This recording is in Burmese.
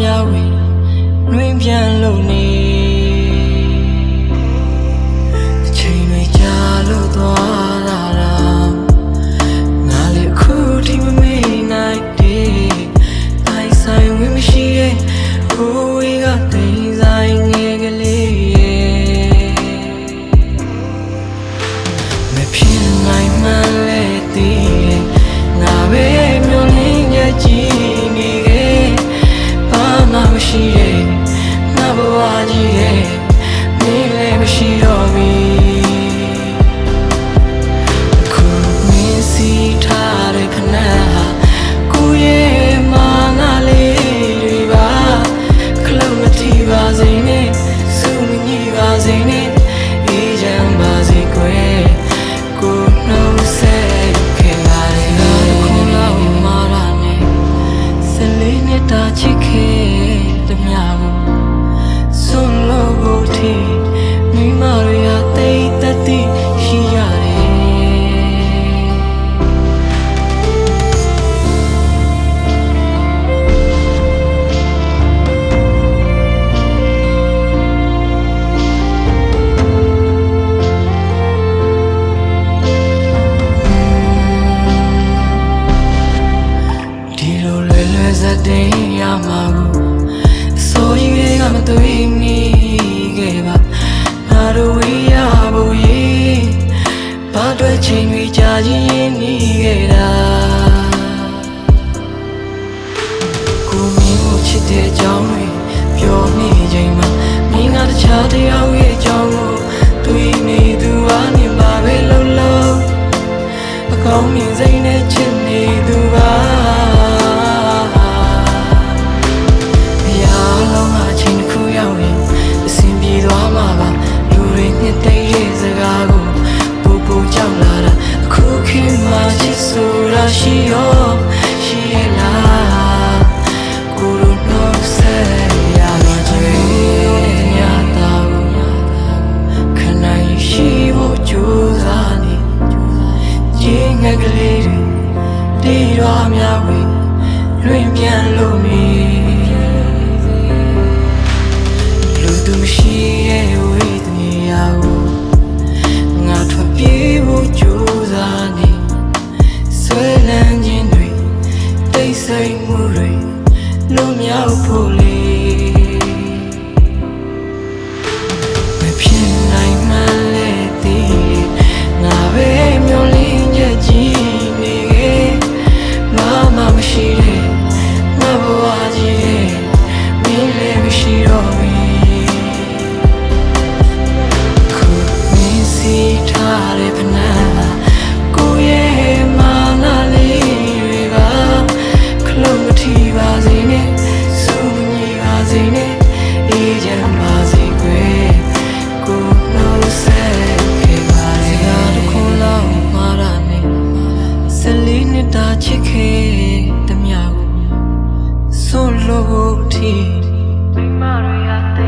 များဝင်လွင်ပြန်လို့နေအချိန်တွေကြာလို့သွားတာငါလည်းအခုထိမမေ့နိုင်သေးတိုင်းဆိုင်ဝင်မရှိတဲ့ဟိုဝေးကတိမ်ဆိုင်ငယ်ကလေးမဖြစ်နိုင်မှလည်းသိတယ်ငါပဲမျောလင်းရကြည့်နေခဲ့ဘာမှမရှိတဲ့ငါဘဝကြီးရဲ့မင်းလည်းမရှိတော့ပြီအခုမင်းစီထားတဲ့ခဏကိုရဲ့မာနလေးတွေပါခလုံးမထီပါစေနဲ့စုမညိပါစေနဲ့အေးချမ်းပါစေကွယ်ကိုနှုတ်ဆက်ခဲ့ပါတယ်ငါခုလောက်မာရနဲ့ဆက်လေးနဲ့တာချစ်ခဲ့တမျှကိုစွန့်လို့ကိုထိမိမတွေဟာတိတ်တသိရှိရတယ်ဇတ်တင်ရမှာကိုဆိုရင်ကမတွေ့မိခဲ့ပါငါတို့ဝေးရဖို့ရေးဘာတွေချိန်တွေကြာချင်းနေခဲ့တာကိုမင်းကိုချစ်တဲ့အကြောင်းတွေပြောနေချိန်မှာမင်းကတခြားတယောက်ရဲ့အကြောင်းကိုတွေ့နေသူအနေမှာပဲလုံးလုံးအကောင်းမြင်စိတ်နဲ့ချစ်နေသူပါဆိုတာရှိရောရှိရလားကိုလိုနှုတ်ဆက်ရမှာချင်ညတာခဏရှိဖို့ကြိုးစားနေချင်းငယ်ကလေးတွေတီရွာများဝင်လွင်ပြန်လို့နေလူသူမရှိရဲ့ဝေးနေရကိုငါထွက်ပြေးဖို့ကြိုးစားနေဆွဲလန်းခြင်းတွေတိတ်ဆိတ်မှုတွေလွန်မြောက်ဖို့လေမဖြစ်နိုင်မှလည်းသိငါပဲမျောလင်းချက်ကြီးနေခဲ့ဘာမှမရှိတဲ့ငါဘဝကြီးရဲ့မင်းလည်းမရှိတော့ပြီခုမင်းစီထားတဲ့ဖနာကိုရဲ့ပါစေနဲ့စုမညီပါစေနဲ့အေးချမ်းပါစေကွယ်ကိုနှုတ်ဆက်ခဲ့ပါတယ်ငါတို့ခုလောက်မာရနဲ့ဆက်လေးနဲ့တာချစ်ခဲ့တမျှကိုစွန့်လို့ထိမိမတွေရတဲ့